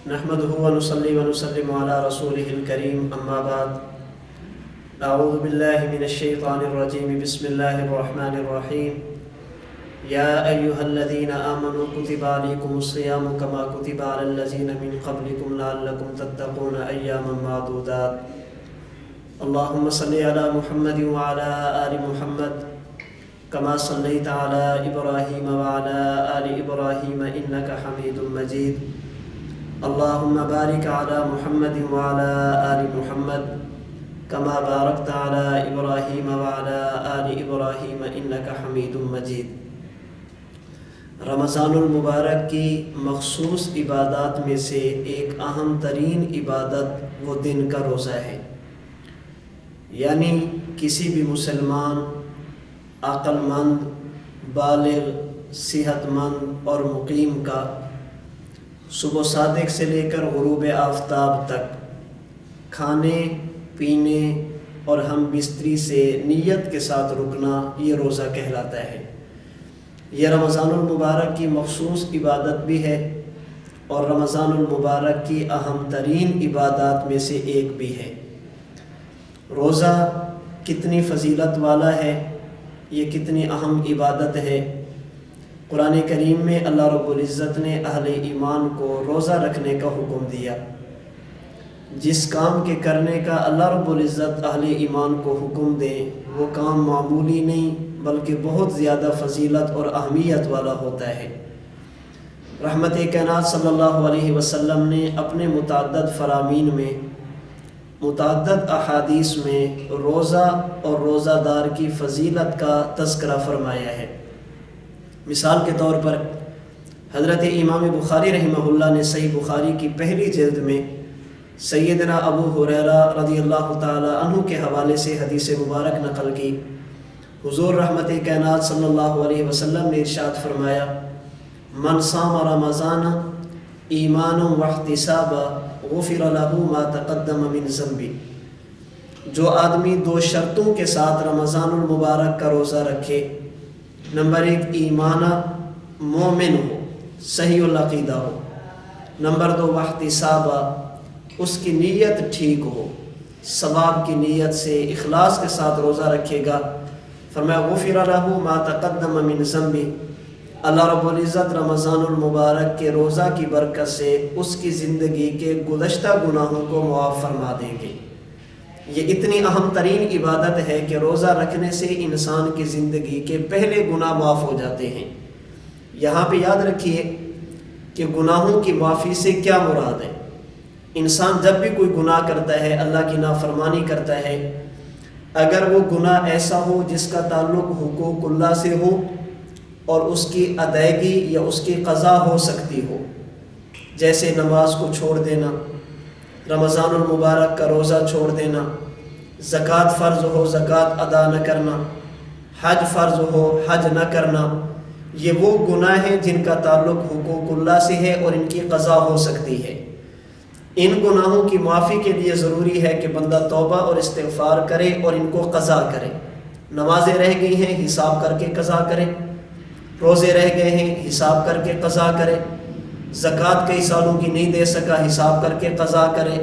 نحمده ونصلي ونسلم على رسوله الكريم أما بعد أعوذ بالله من الشيطان الرجيم بسم الله الرحمن الرحيم يا أيها الذين آمنوا كتب عليكم الصيام كما كتب على الذين من قبلكم لعلكم تتقون أياما معدودات اللهم صل على محمد وعلى آل محمد كما صليت على إبراهيم وعلى آل إبراهيم إنك حميد مجيد اللهم بارك على محمد وعلى آل محمد كما باركت على إبراهيم وعلى آل إبراهيم إنك حميد مجيد۔ رمضان المبارک کی مخصوص عبادات میں سے ایک اہم ترین عبادت وہ دن کا روزہ ہے، یعنی کسی بھی مسلمان عقل مند، بالغ، صحت مند اور مقیم کا صبح صادق سے لے کر غروب آفتاب تک کھانے پینے اور ہم بستری سے نیت کے ساتھ رکنا یہ روزہ کہلاتا ہے۔ یہ رمضان المبارک کی مخصوص عبادت بھی ہے اور رمضان المبارک کی اہم ترین عبادات میں سے ایک بھی ہے۔ روزہ کتنی فضیلت والا ہے، یہ کتنی اہم عبادت ہے۔ قرآن کریم میں اللہ رب العزت نے اہل ایمان کو روزہ رکھنے کا حکم دیا۔ جس کام کے کرنے کا اللہ رب العزت اہل ایمان کو حکم دے وہ کام معمولی نہیں بلکہ بہت زیادہ فضیلت اور اہمیت والا ہوتا ہے۔ رحمت کائنات صلی اللہ علیہ وسلم نے اپنے متعدد فرامین میں متعدد احادیث میں روزہ اور روزہ دار کی فضیلت کا تذکرہ فرمایا ہے۔ مثال کے طور پر حضرت امام بخاری رحمہ اللہ نے صحیح بخاری کی پہلی جلد میں سیدنا ابو ہریرہ رضی اللہ تعالی عنہ کے حوالے سے حدیث مبارک نقل کی۔ حضور رحمت کائنات صلی اللہ علیہ وسلم نے ارشاد فرمایا، من صام رمضان ایمانا واحتسابا غفر له ما تقدم من ذنبه۔ جو آدمی دو شرطوں کے ساتھ رمضان المبارک کا روزہ رکھے، نمبر ایک ایمانہ مومن ہو، صحیح العقیدہ ہو، نمبر دو واحتسابا اس کی نیت ٹھیک ہو، ثواب کی نیت سے اخلاص کے ساتھ روزہ رکھے گا، فرمایا غفر له ما تقدم من ذنبه، اللہ رب العزت رمضان المبارک کے روزہ کی برکت سے اس کی زندگی کے گزشتہ گناہوں کو معاف فرما دیں گے۔ یہ اتنی اہم ترین عبادت ہے کہ روزہ رکھنے سے انسان کی زندگی کے پہلے گناہ معاف ہو جاتے ہیں۔ یہاں پہ یاد رکھیے کہ گناہوں کی معافی سے کیا مراد ہے۔ انسان جب بھی کوئی گناہ کرتا ہے، اللہ کی نافرمانی کرتا ہے، اگر وہ گناہ ایسا ہو جس کا تعلق حقوق اللہ سے ہو اور اس کی ادائیگی یا اس کی قضا ہو سکتی ہو، جیسے نماز کو چھوڑ دینا، رمضان المبارک کا روزہ چھوڑ دینا، زکوٰۃ فرض ہو زکوٰۃ ادا نہ کرنا، حج فرض ہو حج نہ کرنا، یہ وہ گناہ ہیں جن کا تعلق حقوق اللہ سے ہے اور ان کی قضا ہو سکتی ہے۔ ان گناہوں کی معافی کے لیے ضروری ہے کہ بندہ توبہ اور استغفار کرے اور ان کو قضا کرے۔ نمازیں رہ گئی ہیں، حساب کر کے قضا کرے، روزے رہ گئے ہیں، حساب کر کے قضا کرے، زکوٰۃ کئی سالوں کی نہیں دے سکا، حساب کر کے قضا کرے۔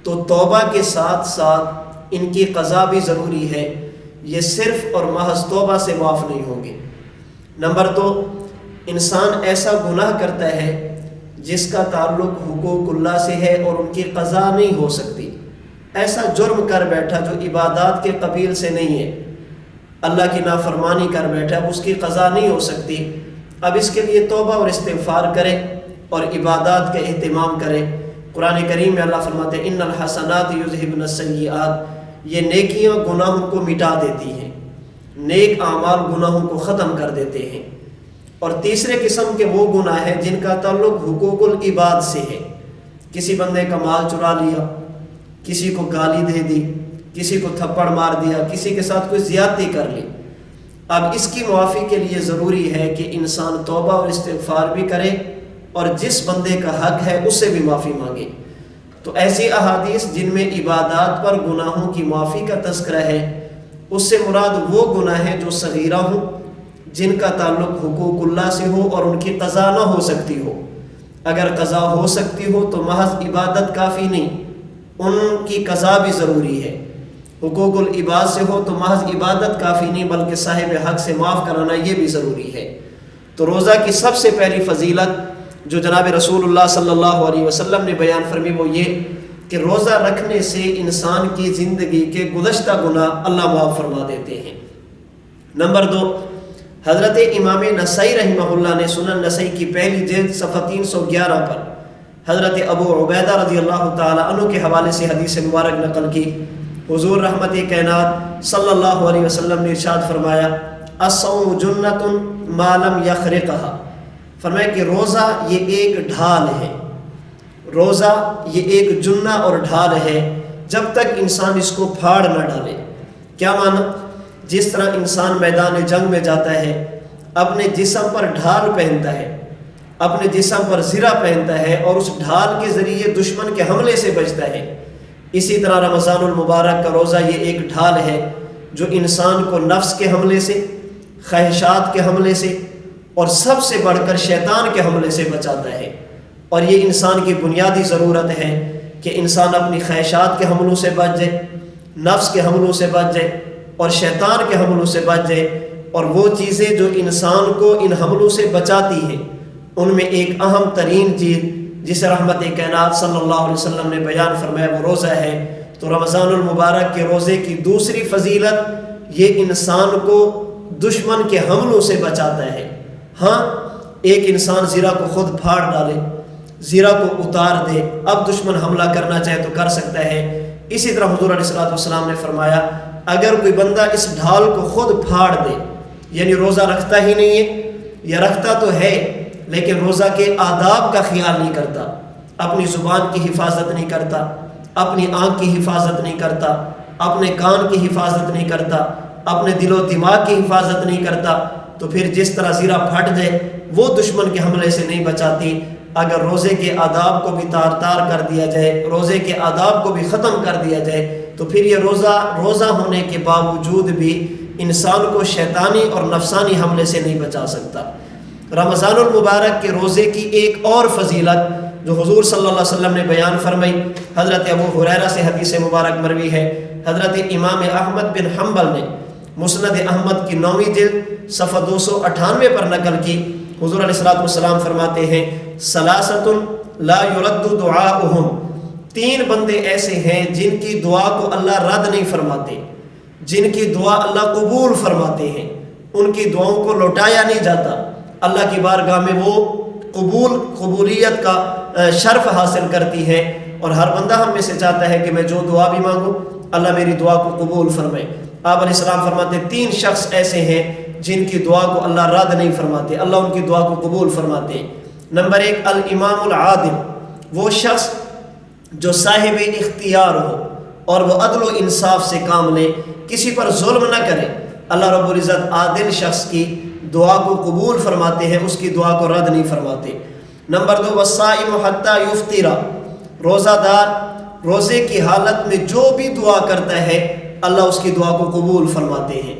تو توبہ کے ساتھ ساتھ ان کی قضا بھی ضروری ہے، یہ صرف اور محض توبہ سے معاف نہیں ہوں گے۔ نمبر دو، انسان ایسا گناہ کرتا ہے جس کا تعلق حقوق اللہ سے ہے اور ان کی قضا نہیں ہو سکتی، ایسا جرم کر بیٹھا جو عبادات کے قبیل سے نہیں ہے، اللہ کی نافرمانی کر بیٹھا، اس کی قضا نہیں ہو سکتی۔ اب اس کے لیے توبہ اور استغفار کرے اور عبادات کا اہتمام کرے۔ قرآن کریم میں اللہ فرماتے ہیں ان الحسنات یذہبن السیئات، یہ نیکیاں گناہوں کو مٹا دیتی ہیں، نیک اعمال گناہوں کو ختم کر دیتے ہیں۔ اور تیسرے قسم کے وہ گناہ ہیں جن کا تعلق حقوق العباد سے ہے، کسی بندے کا مال چرا لیا، کسی کو گالی دے دی، کسی کو تھپڑ مار دیا، کسی کے ساتھ کوئی زیادتی کر لی۔ اب اس کی معافی کے لیے ضروری ہے کہ انسان توبہ اور استغفار بھی کرے اور جس بندے کا حق ہے اس سے بھی معافی مانگے۔ تو ایسی احادیث جن میں عبادات پر گناہوں کی معافی کا تذکرہ ہے، اس سے مراد وہ گناہ ہیں جو صغیرہ ہوں، جن کا تعلق حقوق اللہ سے ہو اور ان کی قضا نہ ہو سکتی ہو۔ اگر قضا ہو سکتی ہو تو محض عبادت کافی نہیں، ان کی قضا بھی ضروری ہے۔ حقوق العباد سے ہو تو محض عبادت کافی نہیں، بلکہ صاحب حق سے معاف کرانا یہ بھی ضروری ہے۔ تو روزہ کی سب سے پہلی فضیلت جو جناب رسول اللہ صلی اللہ علیہ وسلم نے بیان فرمی وہ یہ کہ روزہ رکھنے سے انسان کی زندگی کے گزشتہ گناہ اللہ معاف فرما دیتے ہیں۔ نمبر 2، حضرت امام نسائی رحمہ اللہ نے سنن نسائی کی پہلی جلد صفحہ 311 پر حضرت ابو عبیدہ رضی اللہ تعالی عنہ کے حوالے سے حدیث مبارک نقل کی۔ حضور رحمت کائنات صلی اللہ علیہ وسلم نے ارشاد فرمایا الصوم جنۃ ما لم یخرقھا، فرمایا کہ روزہ یہ ایک ڈھال ہے، روزہ یہ ایک جنہ اور ڈھال ہے جب تک انسان اس کو پھاڑ نہ ڈالے۔ کیا معنی؟ جس طرح انسان میدان جنگ میں جاتا ہے، اپنے جسم پر ڈھال پہنتا ہے، اپنے جسم پر زرہ پہنتا ہے اور اس ڈھال کے ذریعے دشمن کے حملے سے بچتا ہے، اسی طرح رمضان المبارک کا روزہ یہ ایک ڈھال ہے جو انسان کو نفس کے حملے سے، خواہشات کے حملے سے اور سب سے بڑھ کر شیطان کے حملے سے بچاتا ہے۔ اور یہ انسان کی بنیادی ضرورت ہے کہ انسان اپنی خواہشات کے حملوں سے بچ جائے، نفس کے حملوں سے بچ جائے اور شیطان کے حملوں سے بچ جائے، اور وہ چیزیں جو انسان کو ان حملوں سے بچاتی ہیں ان میں ایک اہم ترین چیز جسے رحمت کائنات صلی اللہ علیہ وسلم نے بیان فرمایا وہ روزہ ہے۔ تو رمضان المبارک کے روزے کی دوسری فضیلت یہ انسان کو دشمن کے حملوں سے بچاتا ہے۔ ہاں، ایک انسان زرہ کو خود پھاڑ ڈالے، زرہ کو اتار دے، اب دشمن حملہ کرنا چاہے تو کر سکتا ہے۔ اسی طرح حضور علیہ السلام نے فرمایا اگر کوئی بندہ اس ڈھال کو خود پھاڑ دے، یعنی روزہ رکھتا ہی نہیں ہے یا رکھتا تو ہے لیکن روزہ کے آداب کا خیال نہیں کرتا، اپنی زبان کی حفاظت نہیں کرتا، اپنی آنکھ کی حفاظت نہیں کرتا، اپنے کان کی حفاظت نہیں کرتا، اپنے دل و دماغ کی حفاظت نہیں کرتا، تو پھر جس طرح زرہ پھٹ جائے وہ دشمن کے حملے سے نہیں بچاتی۔ اگر روزے کے آداب کو بھی تار تار کر دیا جائے، روزے کے آداب کو بھی ختم کر دیا جائے تو پھر یہ روزہ ہونے کے باوجود بھی انسان کو شیطانی اور نفسانی حملے سے نہیں بچا سکتا۔ رمضان المبارک کے روزے کی ایک اور فضیلت جو حضور صلی اللہ علیہ وسلم نے بیان فرمائی، حضرت ابو ہریرہ سے حدیث مبارک مروی ہے، حضرت امام احمد بن حنبل نے مسند احمد کی 9ویں جلد صفحہ 298 پر نقل کی۔ حضور علیہ السلام فرماتے ہیں ثلاثۃ لا يرد دعاؤہم، 3 بندے ایسے ہیں جن کی دعا کو اللہ رد نہیں فرماتے، جن کی دعا اللہ قبول فرماتے ہیں، ان کی دعاؤں کو لوٹایا نہیں جاتا، اللہ کی بارگاہ میں وہ قبولیت کا شرف حاصل کرتی ہے، اور ہر بندہ ہم میں سے چاہتا ہے کہ میں جو دعا بھی مانگوں اللہ میری دعا کو قبول فرمائے۔ آپ علیہ السلام فرماتے 3 شخص ایسے ہیں جن کی دعا کو اللہ رد نہیں فرماتے، اللہ ان کی دعا کو قبول فرماتے ہیں۔ نمبر 1 الامام العادل، وہ شخص جو صاحب اختیار ہو اور وہ عدل و انصاف سے کام لے، کسی پر ظلم نہ کرے، اللہ رب العزت عادل شخص کی دعا کو قبول فرماتے ہیں، اس کی دعا کو رد نہیں فرماتے۔ نمبر 2 والصائم حتی یفطر، روزہ دار روزے کی حالت میں جو بھی دعا کرتا ہے اللہ اس کی دعا کو قبول فرماتے ہیں،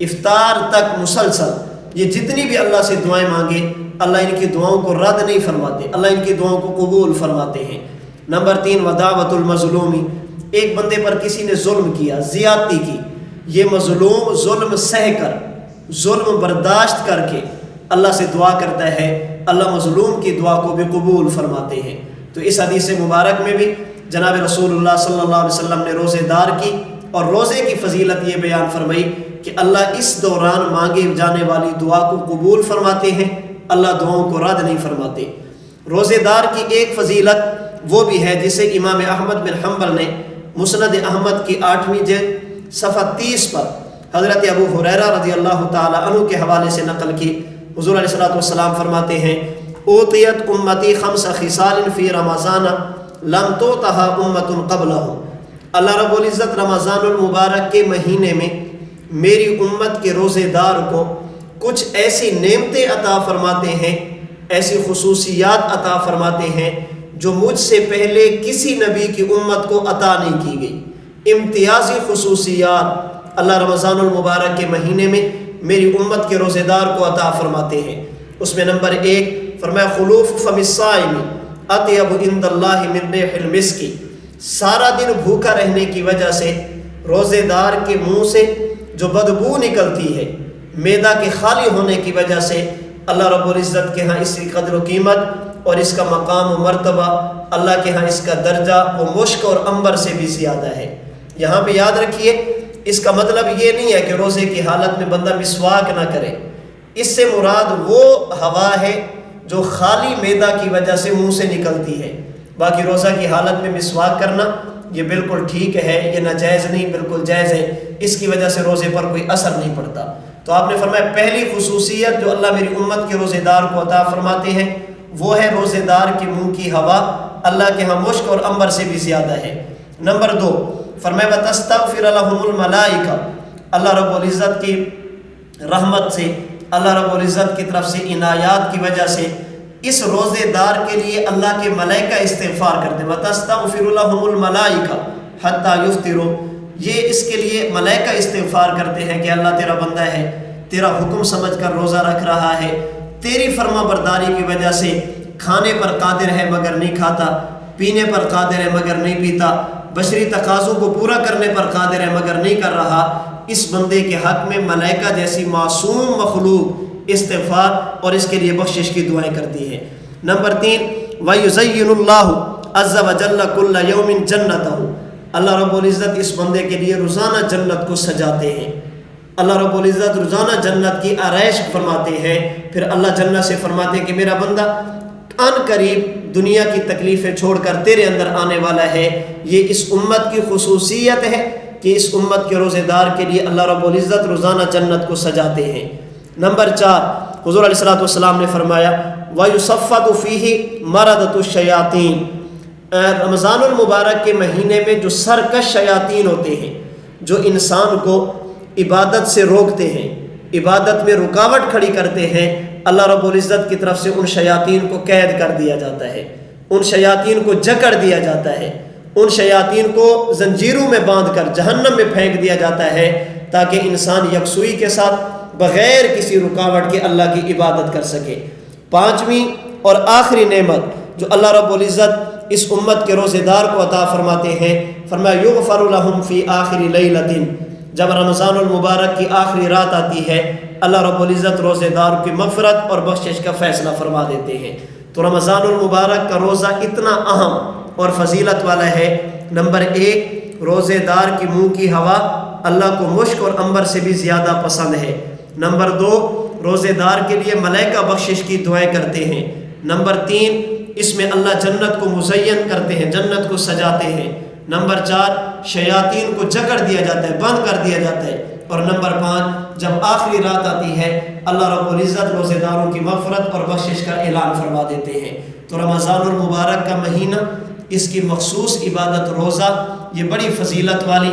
افطار تک مسلسل یہ جتنی بھی اللہ سے دعائیں مانگے اللہ ان کی دعاؤں کو رد نہیں فرماتے، اللہ ان کی دعاؤں کو قبول فرماتے ہیں۔ نمبر 3 ودعوۃ المظلوم، ایک بندے پر کسی نے ظلم کیا، زیادتی کی، یہ مظلوم ظلم سہ کر، ظلم برداشت کر کے اللہ سے دعا کرتا ہے، اللہ مظلوم کی دعا کو بھی قبول فرماتے ہیں۔ تو اس حدیث مبارک میں بھی جناب رسول اللہ صلی اللہ علیہ وسلم نے روزے دار کی اور روزے کی فضیلت یہ بیان فرمائی کہ اللہ اس دوران مانگے جانے والی دعا کو قبول فرماتے ہیں، اللہ دعاؤں کو رد نہیں فرماتے۔ روزے دار کی ایک فضیلت وہ بھی ہے جسے امام احمد بن حنبل نے مسند احمد کی 8ویں جلد صفحہ 30 پر حضرت ابو ہریرہ رضی اللہ تعالی عنہ کے حوالے سے نقل کی۔ حضور علیہ السلام فرماتے ہیں اوتیت امتی 5 خصال فی رمضان لم توتها امت قبلہم، اللہ رب العزت رمضان المبارک کے مہینے میں میری امت کے روزے دار کو کچھ ایسی نعمتیں عطا فرماتے ہیں، ایسی خصوصیات عطا فرماتے ہیں جو مجھ سے پہلے کسی نبی کی امت کو عطا نہیں کی گئی۔ امتیازی خصوصیات اللہ رمضان المبارک کے مہینے میں میری امت کے روزے دار کو عطا فرماتے ہیں۔ اس میں نمبر 1 فرمایا خلوف فم الصائم اطیب عند اللہ من ریح المسک، سارا دن بھوکا رہنے کی وجہ سے روزے دار کے منہ سے جو بدبو نکلتی ہے، معدہ کے خالی ہونے کی وجہ سے، اللہ رب العزت کے ہاں اس کی قدر و قیمت اور اس کا مقام و مرتبہ، اللہ کے ہاں اس کا درجہ وہ مشک اور عنبر سے بھی زیادہ ہے۔ یہاں پہ یاد رکھیے، اس کا مطلب یہ نہیں ہے کہ روزے کی حالت میں بندہ مسواک نہ کرے، اس سے مراد وہ ہوا ہے جو خالی معدہ کی وجہ سے منہ سے نکلتی ہے۔ باقی روزہ کی حالت میں مسواک کرنا یہ بالکل ٹھیک ہے، یہ ناجائز نہیں، بالکل جائز ہے، اس کی وجہ سے روزے پر کوئی اثر نہیں پڑتا۔ تو آپ نے فرمایا پہلی خصوصیت جو اللہ میری امت کے روزے دار کو عطا فرماتے ہیں وہ ہے روزے دار کے منہ کی ہوا اللہ کے ہاں مشک اور عنبر سے بھی زیادہ ہے۔ نمبر 2 فرمایا وَتَسْتَغْفِرَ لَهُمُ الْمَلَائِكَةُ، اللہ رب العزت کی رحمت سے، اللہ رب العزت کی طرف سے عنایات کی وجہ سے اس روزے دار کے لیے اللہ کے ملائکہ استغفار کرتے ہیں۔ وَتَسْتَغْفِرُ لَهُمُ الْمَلَائِكَةُ حَتَّى يُفْطِرُوا، یہ اس کے لیے ملائکہ استغفار کرتے ہیں کہ اللہ تیرا بندہ ہے، تیرا حکم سمجھ کر روزہ رکھ رہا ہے، تیری فرما برداری کی وجہ سے کھانے پر قادر ہے مگر نہیں کھاتا، پینے پر قادر ہے مگر نہیں پیتا، بشری تقاضوں کو پورا کرنے پر قادر ہے مگر نہیں کر رہا۔ اس بندے کے حق میں ملائکہ جیسی معصوم مخلوق استغفار اور اس کے لیے بخشش کی دعائیں کرتی ہے۔ نمبر 3 وَيُزَيِّنُ اللَّهُ عَزَّ وَجَلَّ كُلَّ يَوْمٍ جَنَّتَهُ، اللہ رب العزت اس بندے کے لیے روزانہ جنت کو سجاتے ہیں۔ اللہ رب العزت روزانہ جنت کی آرائش فرماتے ہیں، پھر اللہ جنت سے فرماتے ہیں کہ میرا بندہ ان قریب دنیا کی تکلیفیں چھوڑ کر تیرے اندر آنے والا ہے۔ یہ اس امت کی خصوصیت ہے کہ اس امت کے روزے دار کے لیے اللہ رب العزت روزانہ جنت کو سجاتے ہیں۔ نمبر 4 حضور علیہ الصلوۃ والسلام نے فرمایا وَيُصَفَّدُ فِيهِ مَرَدَةُ الشَّيَاطِينِ، رمضان المبارک کے مہینے میں جو سرکش شیاطین ہوتے ہیں، جو انسان کو عبادت سے روکتے ہیں، عبادت میں رکاوٹ کھڑی کرتے ہیں، اللہ رب العزت کی طرف سے ان شیاطین کو قید کر دیا جاتا ہے، ان شیاطین کو جکڑ دیا جاتا ہے، ان شیاطین کو زنجیروں میں باندھ کر جہنم میں پھینک دیا جاتا ہے، تاکہ انسان یکسوئی کے ساتھ بغیر کسی رکاوٹ کے اللہ کی عبادت کر سکے۔ 5ویں اور آخری نعمت جو اللہ رب العزت اس امت کے روزے دار کو عطا فرماتے ہیں، فرمایا یغفر لہم فی آخر لیلۃ، جب رمضان المبارک کی آخری رات آتی ہے اللہ رب العزت روزے دار کی مغفرت اور بخشش کا فیصلہ فرما دیتے ہیں۔ تو رمضان المبارک کا روزہ اتنا اہم اور فضیلت والا ہے۔ نمبر 1 روزے دار کی منہ کی ہوا اللہ کو مشک اور عنبر سے بھی زیادہ پسند ہے۔ نمبر 2 روزے دار کے لیے ملائکہ بخشش کی دعائیں کرتے ہیں۔ نمبر 3 اس میں اللہ جنت کو مزین کرتے ہیں، جنت کو سجاتے ہیں۔ نمبر 4 شیاطین کو جکڑ دیا جاتا ہے، بند کر دیا جاتا ہے۔ اور نمبر 5 جب آخری رات آتی ہے اللہ رب العزت روزے داروں کی مغفرت اور بخشش کا اعلان فرما دیتے ہیں۔ تو رمضان المبارک کا مہینہ، اس کی مخصوص عبادت روزہ، یہ بڑی فضیلت والی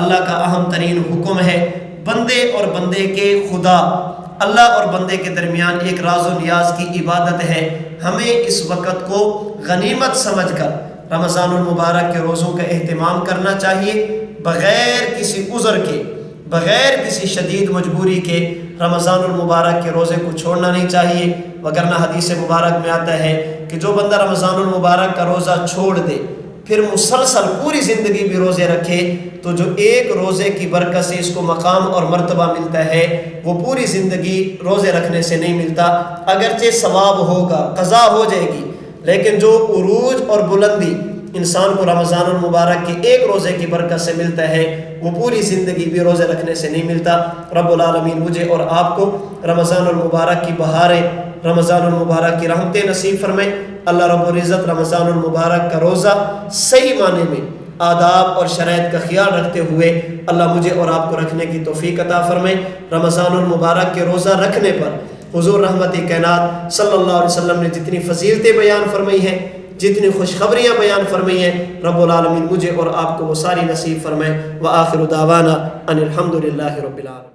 اللہ کا اہم ترین حکم ہے۔ بندے اور بندے کے خدا، اللہ اور بندے کے درمیان ایک راز و نیاز کی عبادت ہے۔ ہمیں اس وقت کو غنیمت سمجھ کر رمضان المبارک کے روزوں کا اہتمام کرنا چاہیے، بغیر کسی عذر کے، بغیر کسی شدید مجبوری کے رمضان المبارک کے روزے کو چھوڑنا نہیں چاہیے، وگرنہ حدیث مبارک میں آتا ہے کہ جو بندہ رمضان المبارک کا روزہ چھوڑ دے پھر مسلسل پوری زندگی بھی روزے رکھے تو جو ایک روزے کی برکت سے اس کو مقام اور مرتبہ ملتا ہے وہ پوری زندگی روزے رکھنے سے نہیں ملتا۔ اگرچہ ثواب ہوگا، قضا ہو جائے گی، لیکن جو عروج اور بلندی انسان کو رمضان المبارک کے ایک روزے کی برکت سے ملتا ہے وہ پوری زندگی بھی روزے رکھنے سے نہیں ملتا۔ رب العالمین مجھے اور آپ کو رمضان المبارک کی بہاریں، رمضان المبارک کی رحمتیں نصیب فرمائے۔ اللہ رب العزت رمضان المبارک کا روزہ صحیح معنی میں آداب اور شرائط کا خیال رکھتے ہوئے اللہ مجھے اور آپ کو رکھنے کی توفیق عطا فرمائے۔ رمضان المبارک کے روزہ رکھنے پر حضور رحمت کائنات صلی اللہ علیہ وسلم نے جتنی فضیلتیں بیان فرمائی ہیں، جتنی خوشخبریاں بیان فرمائی ہیں، رب العالمین مجھے اور آپ کو وہ ساری نصیب فرمائے۔ وآخر دعوانا ان الحمد للہ رب العالمین۔